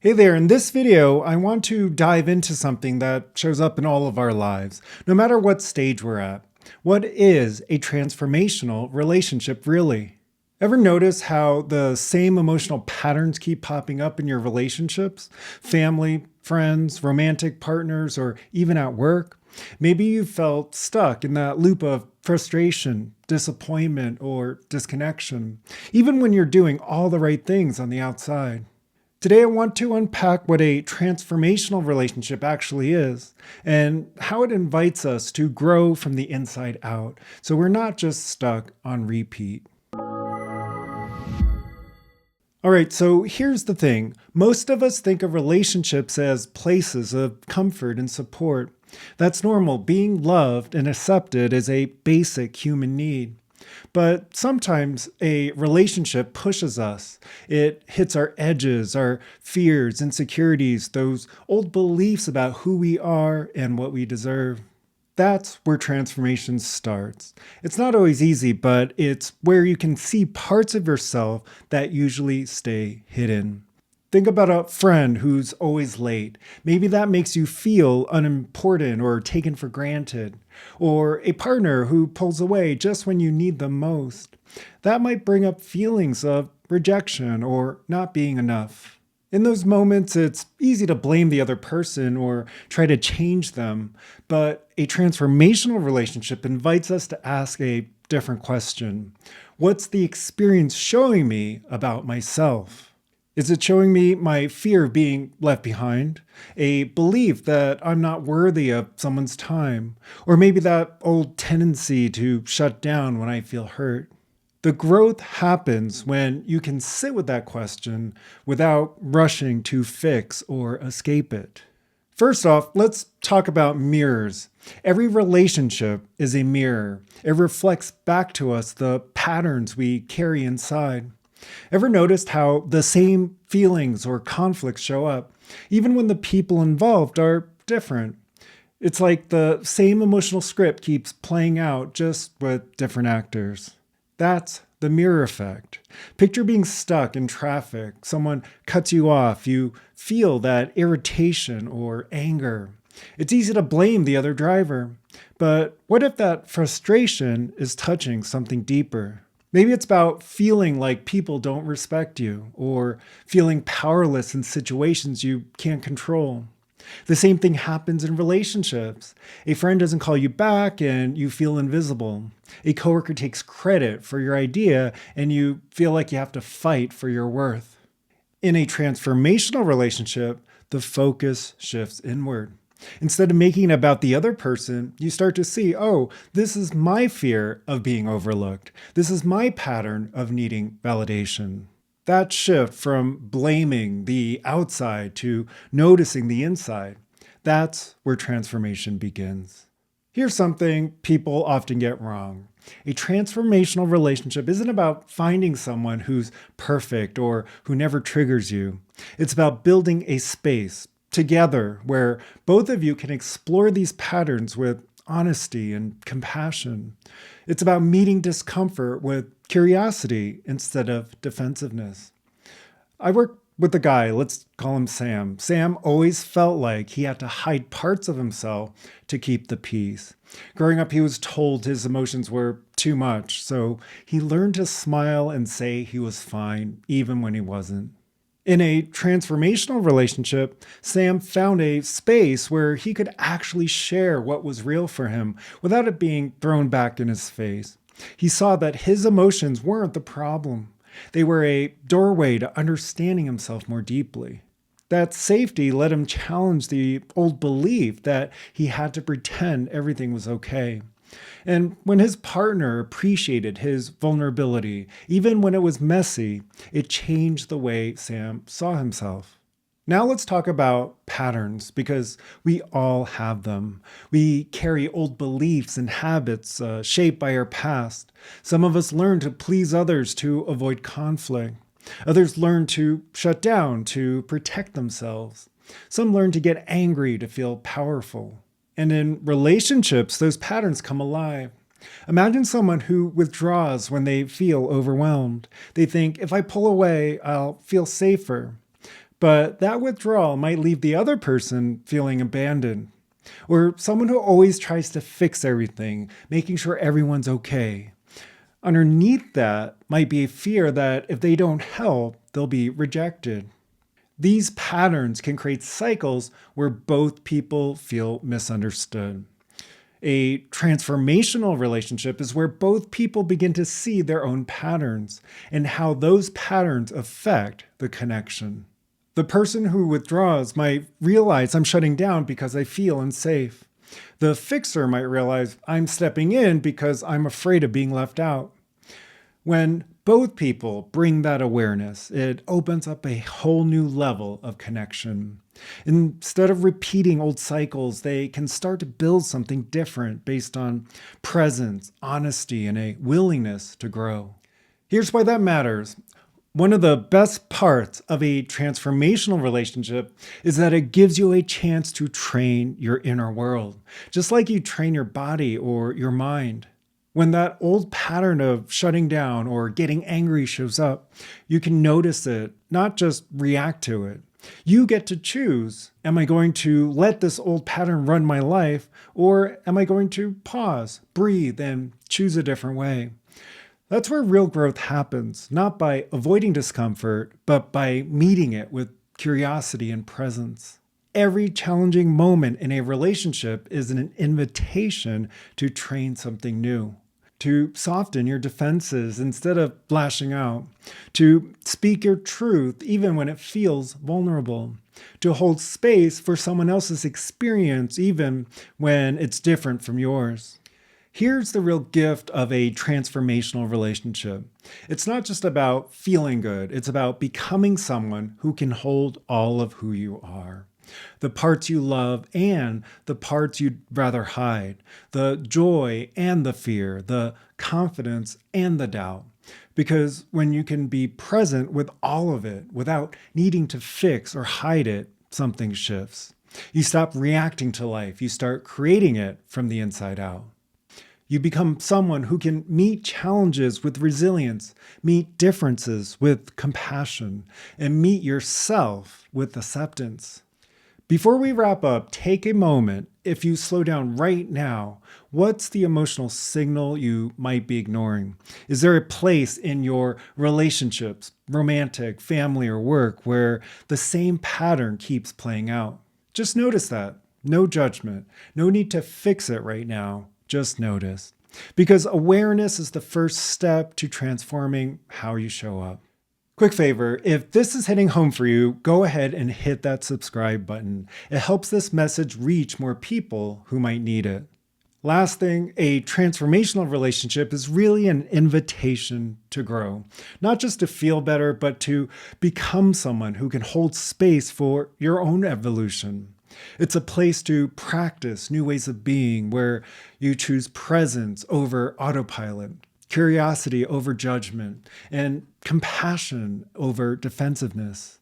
Hey there, in this video, I want to dive into something that shows up in all of our lives, no matter what stage we're at. What is a transformational relationship really? Ever notice how the same emotional patterns keep popping up in your relationships? Family, friends, romantic partners, or even at work? Maybe you felt stuck in that loop of frustration, disappointment, or disconnection, even when you're doing all the right things on the outside. Today, I want to unpack what a transformational relationship actually is and how it invites us to grow from the inside out so we're not just stuck on repeat. All right, so here's the thing. Most of us think of relationships as places of comfort and support. That's normal. Being loved and accepted is a basic human need. But sometimes a relationship pushes us. It hits our edges, our fears, insecurities, those old beliefs about who we are and what we deserve. That's where transformation starts. It's not always easy, but it's where you can see parts of yourself that usually stay hidden. Think about a friend who's always late. Maybe that makes you feel unimportant or taken for granted. Or a partner who pulls away just when you need them most. That might bring up feelings of rejection or not being enough. In those moments, it's easy to blame the other person or try to change them, but a transformational relationship invites us to ask a different question. What's the experience showing me about myself? Is it showing me my fear of being left behind? A belief that I'm not worthy of someone's time? Or maybe that old tendency to shut down when I feel hurt? The growth happens when you can sit with that question without rushing to fix or escape it. First off, let's talk about mirrors. Every relationship is a mirror. It reflects back to us the patterns we carry inside. Ever noticed how the same feelings or conflicts show up, even when the people involved are different? It's like the same emotional script keeps playing out, just with different actors. That's the mirror effect. Picture being stuck in traffic. Someone cuts you off. You feel that irritation or anger. It's easy to blame the other driver. But what if that frustration is touching something deeper? Maybe it's about feeling like people don't respect you or feeling powerless in situations you can't control. The same thing happens in relationships. A friend doesn't call you back and you feel invisible. A coworker takes credit for your idea and you feel like you have to fight for your worth. In a transformational relationship, the focus shifts inward. Instead of making it about the other person, you start to see, oh, this is my fear of being overlooked. This is my pattern of needing validation. That shift from blaming the outside to noticing the inside, that's where transformation begins. Here's something people often get wrong. A transformational relationship isn't about finding someone who's perfect or who never triggers you. It's about building a space together where both of you can explore these patterns with honesty and compassion. It's about meeting discomfort with curiosity instead of defensiveness. I work with a guy, let's call him Sam. Sam always felt like he had to hide parts of himself to keep the peace. Growing up, he was told his emotions were too much, so he learned to smile and say he was fine, even when he wasn't. In a transformational relationship, Sam found a space where he could actually share what was real for him without it being thrown back in his face. He saw that his emotions weren't the problem. They were a doorway to understanding himself more deeply. That safety let him challenge the old belief that he had to pretend everything was okay. And when his partner appreciated his vulnerability, even when it was messy, it changed the way Sam saw himself. Now let's talk about patterns, because we all have them. We carry old beliefs and habits shaped by our past. Some of us learn to please others to avoid conflict. Others learn to shut down to protect themselves. Some learn to get angry to feel powerful. And in relationships, those patterns come alive. Imagine someone who withdraws when they feel overwhelmed. They think, if I pull away, I'll feel safer. But that withdrawal might leave the other person feeling abandoned, or someone who always tries to fix everything, making sure everyone's okay. Underneath that might be a fear that if they don't help, they'll be rejected. These patterns can create cycles where both people feel misunderstood. A transformational relationship is where both people begin to see their own patterns and how those patterns affect the connection. The person who withdraws might realize I'm shutting down because I feel unsafe. The fixer might realize I'm stepping in because I'm afraid of being left out. When both people bring that awareness, it opens up a whole new level of connection. Instead of repeating old cycles, they can start to build something different based on presence, honesty, and a willingness to grow. Here's why that matters. One of the best parts of a transformational relationship is that it gives you a chance to train your inner world, just like you train your body or your mind. When that old pattern of shutting down or getting angry shows up, you can notice it, not just react to it. You get to choose, am I going to let this old pattern run my life, or am I going to pause, breathe, and choose a different way? That's where real growth happens, not by avoiding discomfort, but by meeting it with curiosity and presence. Every challenging moment in a relationship is an invitation to train something new, to soften your defenses instead of lashing out, to speak your truth even when it feels vulnerable, to hold space for someone else's experience even when it's different from yours. Here's the real gift of a transformational relationship. It's not just about feeling good, it's about becoming someone who can hold all of who you are. The parts you love and the parts you'd rather hide, the joy and the fear, the confidence and the doubt. Because when you can be present with all of it without needing to fix or hide it, something shifts. You stop reacting to life, you start creating it from the inside out. You become someone who can meet challenges with resilience, meet differences with compassion, and meet yourself with acceptance. Before we wrap up, take a moment. If you slow down right now, what's the emotional signal you might be ignoring? Is there a place in your relationships, romantic, family, or work, where the same pattern keeps playing out? Just notice that. No judgment. No need to fix it right now. Just notice. Because awareness is the first step to transforming how you show up. Quick favor, if this is hitting home for you, go ahead and hit that subscribe button. It helps this message reach more people who might need it. Last thing, a transformational relationship is really an invitation to grow. Not just to feel better, but to become someone who can hold space for your own evolution. It's a place to practice new ways of being where you choose presence over autopilot, curiosity over judgment, and compassion over defensiveness.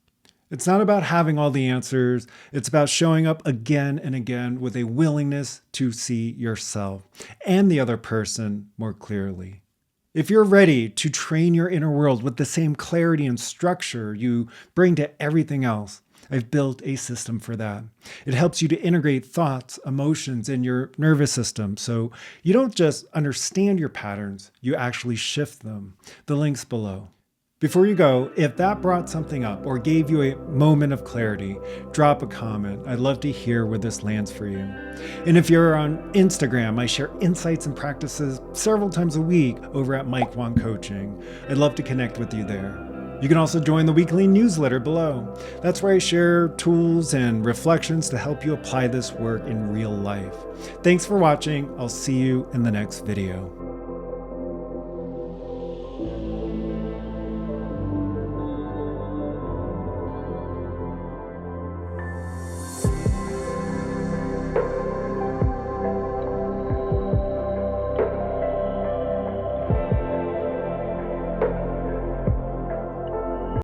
It's not about having all the answers. It's about showing up again and again with a willingness to see yourself and the other person more clearly. If you're ready to train your inner world with the same clarity and structure you bring to everything else, I've built a system for that. It helps you to integrate thoughts, emotions, and your nervous system so you don't just understand your patterns, you actually shift them. The link's below. Before you go, if that brought something up or gave you a moment of clarity, drop a comment. I'd love to hear where this lands for you. And if you're on Instagram, I share insights and practices several times a week over at Wang Coaching. I'd love to connect with you there. You can also join the weekly newsletter below. That's where I share tools and reflections to help you apply this work in real life. Thanks for watching. I'll see you in the next video.